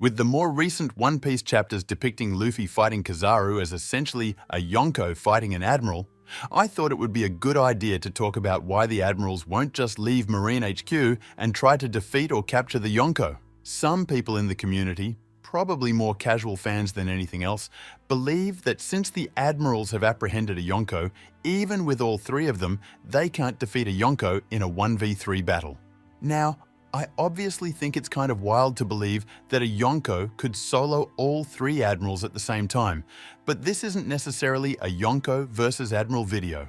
With the more recent One Piece chapters depicting Luffy fighting Kizaru as essentially a Yonko fighting an Admiral, I thought it would be a good idea to talk about why the Admirals won't just leave Marine HQ and try to defeat or capture the Yonko. Some people in the community, probably more casual fans than anything else, believe that since the Admirals have apprehended a Yonko, even with all three of them, they can't defeat a Yonko in a 1v3 battle. Now, I obviously think it's kind of wild to believe that a Yonko could solo all three Admirals at the same time, but this isn't necessarily a Yonko versus Admiral video.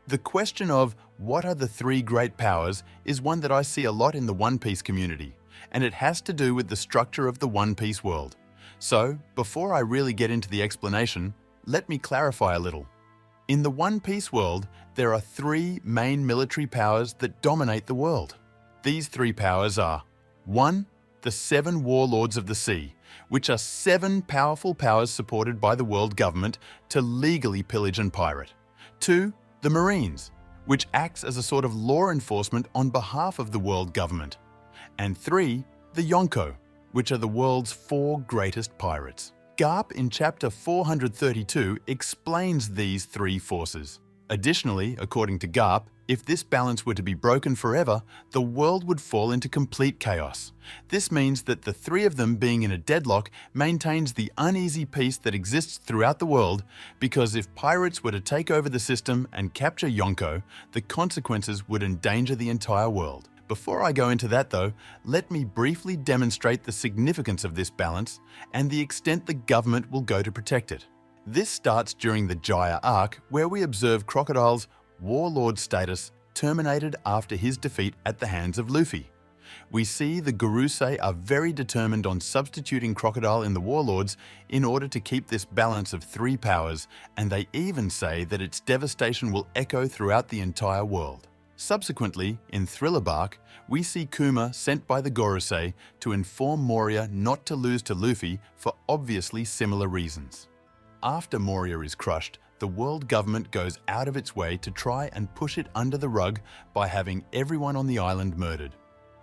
The question of what are the three great powers is one that I see a lot in the One Piece community, and it has to do with the structure of the One Piece world. So, before I really get into the explanation, let me clarify a little. In the One Piece world, there are three main military powers that dominate the world. These three powers are 1. The 7 Warlords of the Sea, which are 7 powerful powers supported by the world government to legally pillage and pirate. 2. The Marines, which acts as a sort of law enforcement on behalf of the world government. And 3. The Yonko, which are the world's 4 greatest pirates. Garp in chapter 432 explains these 3 forces. Additionally, according to Garp, if this balance were to be broken forever, the world would fall into complete chaos. This means that the 3 of them being in a deadlock maintains the uneasy peace that exists throughout the world, because if pirates were to take over the system and capture Yonko, the consequences would endanger the entire world. Before I go into that though, let me briefly demonstrate the significance of this balance and the extent the government will go to protect it. This starts during the Jaya arc, where we observe Crocodile's warlord status terminated after his defeat at the hands of Luffy. We see the Gurusei are very determined on substituting Crocodile in the warlords in order to keep this balance of 3 powers, and they even say that its devastation will echo throughout the entire world. Subsequently, in Thriller Bark, we see Kuma sent by the Gorosei to inform Moria not to lose to Luffy for obviously similar reasons. After Moria is crushed, the world government goes out of its way to try and push it under the rug by having everyone on the island murdered.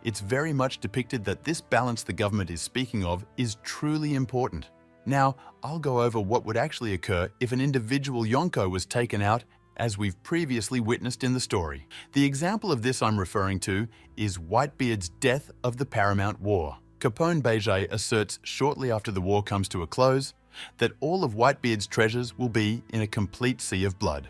It's very much depicted that this balance the government is speaking of is truly important. Now, I'll go over what would actually occur if an individual Yonko was taken out, as we've previously witnessed in the story. The example of this I'm referring to is Whitebeard's death of the Paramount War. Capone Beige asserts shortly after the war comes to a close that all of Whitebeard's treasures will be in a complete sea of blood.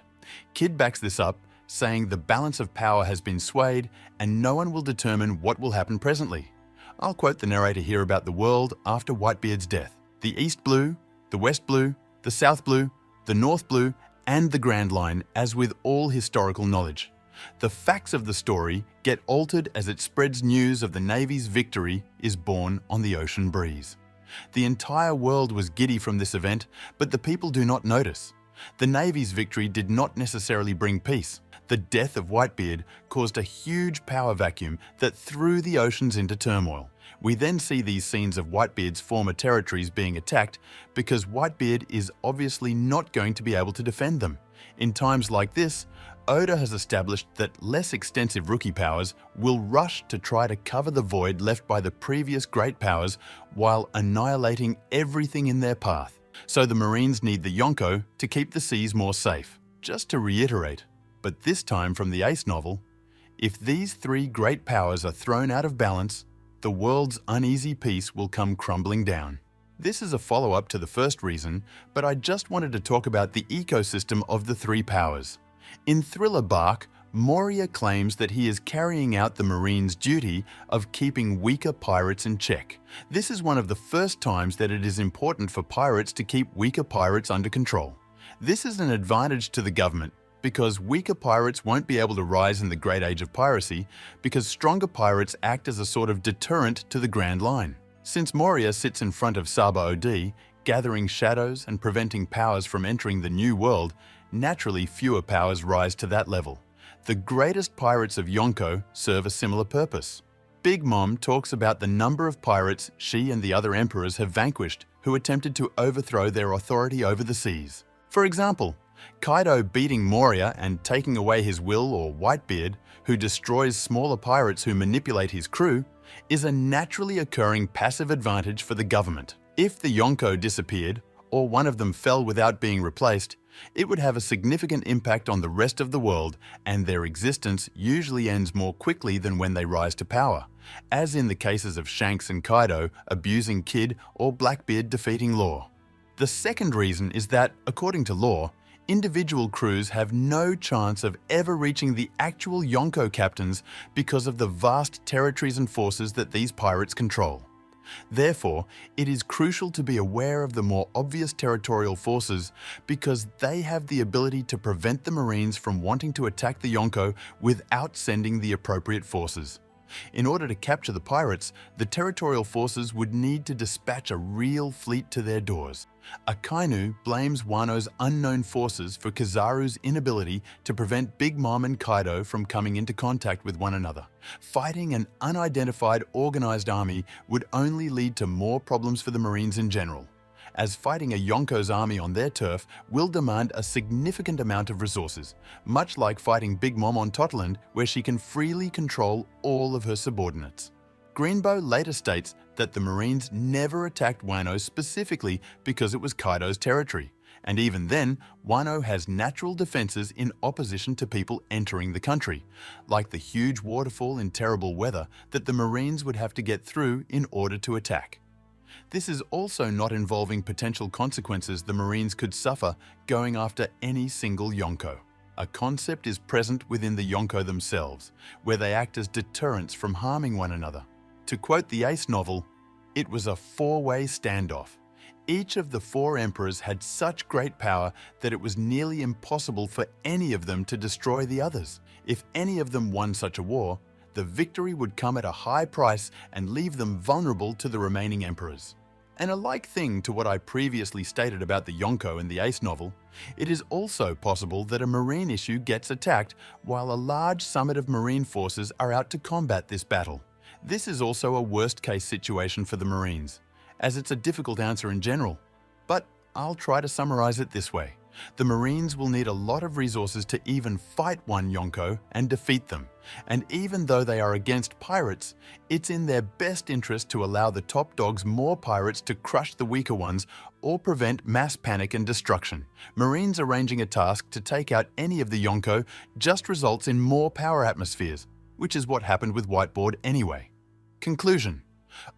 Kid backs this up, saying the balance of power has been swayed and no one will determine what will happen presently. I'll quote the narrator here about the world after Whitebeard's death. The East Blue, the West Blue, the South Blue, the North Blue, and the Grand Line, as with all historical knowledge. The facts of the story get altered as it spreads news of the Navy's victory is born on the ocean breeze. The entire world was giddy from this event, but the people do not notice. The Navy's victory did not necessarily bring peace. The death of Whitebeard caused a huge power vacuum that threw the oceans into turmoil. We then see these scenes of Whitebeard's former territories being attacked because Whitebeard is obviously not going to be able to defend them. In times like this, Oda has established that less extensive rookie powers will rush to try to cover the void left by the previous great powers while annihilating everything in their path. So the Marines need the Yonko to keep the seas more safe. Just to reiterate, but this time from the Ace novel, if these 3 great powers are thrown out of balance, the world's uneasy peace will come crumbling down. This is a follow-up to the first reason, but I just wanted to talk about the ecosystem of the 3 powers. In Thriller Bark, Moria claims that he is carrying out the Marines' duty of keeping weaker pirates in check. This is one of the first times that it is important for pirates to keep weaker pirates under control. This is an advantage to the government, because weaker pirates won't be able to rise in the Great Age of Piracy because stronger pirates act as a sort of deterrent to the Grand Line. Since Moria sits in front of Saba Od, gathering shadows and preventing powers from entering the New World, naturally fewer powers rise to that level. The greatest pirates of Yonko serve a similar purpose. Big Mom talks about the number of pirates she and the other emperors have vanquished who attempted to overthrow their authority over the seas. For example, Kaido beating Moria and taking away his will, or Whitebeard, who destroys smaller pirates who manipulate his crew, is a naturally occurring passive advantage for the government. If the Yonko disappeared, or one of them fell without being replaced, it would have a significant impact on the rest of the world, and their existence usually ends more quickly than when they rise to power, as in the cases of Shanks and Kaido abusing Kid or Blackbeard defeating Law. The second reason is that, according to Law, individual crews have no chance of ever reaching the actual Yonko captains because of the vast territories and forces that these pirates control. Therefore, it is crucial to be aware of the more obvious territorial forces because they have the ability to prevent the Marines from wanting to attack the Yonko without sending the appropriate forces. In order to capture the pirates, the territorial forces would need to dispatch a real fleet to their doors. Akainu blames Wano's unknown forces for Kizaru's inability to prevent Big Mom and Kaido from coming into contact with one another. Fighting an unidentified organized army would only lead to more problems for the Marines in general, as fighting a Yonko's army on their turf will demand a significant amount of resources, much like fighting Big Mom on Totland, where she can freely control all of her subordinates. Greenbow later states that the Marines never attacked Wano specifically because it was Kaido's territory, and even then, Wano has natural defenses in opposition to people entering the country, like the huge waterfall in terrible weather that the Marines would have to get through in order to attack. This is also not involving potential consequences the Marines could suffer going after any single Yonko. A concept is present within the Yonko themselves, where they act as deterrents from harming one another. To quote the Ace novel, it was a four-way standoff. Each of the four emperors had such great power that it was nearly impossible for any of them to destroy the others. If any of them won such a war, the victory would come at a high price and leave them vulnerable to the remaining emperors. And a like thing to what I previously stated about the Yonko in the Ace novel, it is also possible that a Marine issue gets attacked while a large summit of Marine forces are out to combat this battle. This is also a worst-case situation for the Marines, as it's a difficult answer in general. But I'll try to summarize it this way. The Marines will need a lot of resources to even fight one Yonko and defeat them. And even though they are against pirates, it's in their best interest to allow the top dogs more pirates to crush the weaker ones or prevent mass panic and destruction. Marines arranging a task to take out any of the Yonko just results in more power atmospheres, which is what happened with Whiteboard anyway. Conclusion.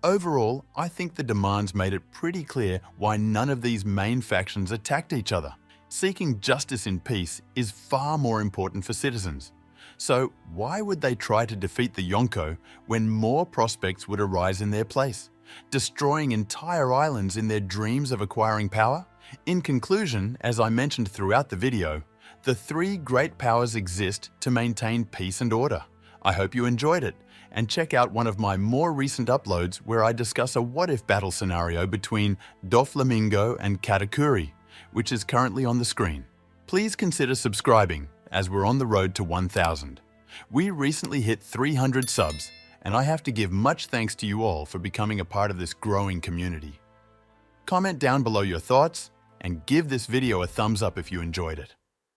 Overall, I think the demands made it pretty clear why none of these main factions attacked each other. Seeking justice in peace is far more important for citizens. So why would they try to defeat the Yonko when more prospects would arise in their place, destroying entire islands in their dreams of acquiring power? In conclusion, as I mentioned throughout the video, the three great powers exist to maintain peace and order. I hope you enjoyed it, and check out one of my more recent uploads where I discuss a what-if battle scenario between Doflamingo and Katakuri, which is currently on the screen. Please consider subscribing, as we're on the road to 1,000. We recently hit 300 subs, and I have to give much thanks to you all for becoming a part of this growing community. Comment down below your thoughts, and give this video a thumbs up if you enjoyed it.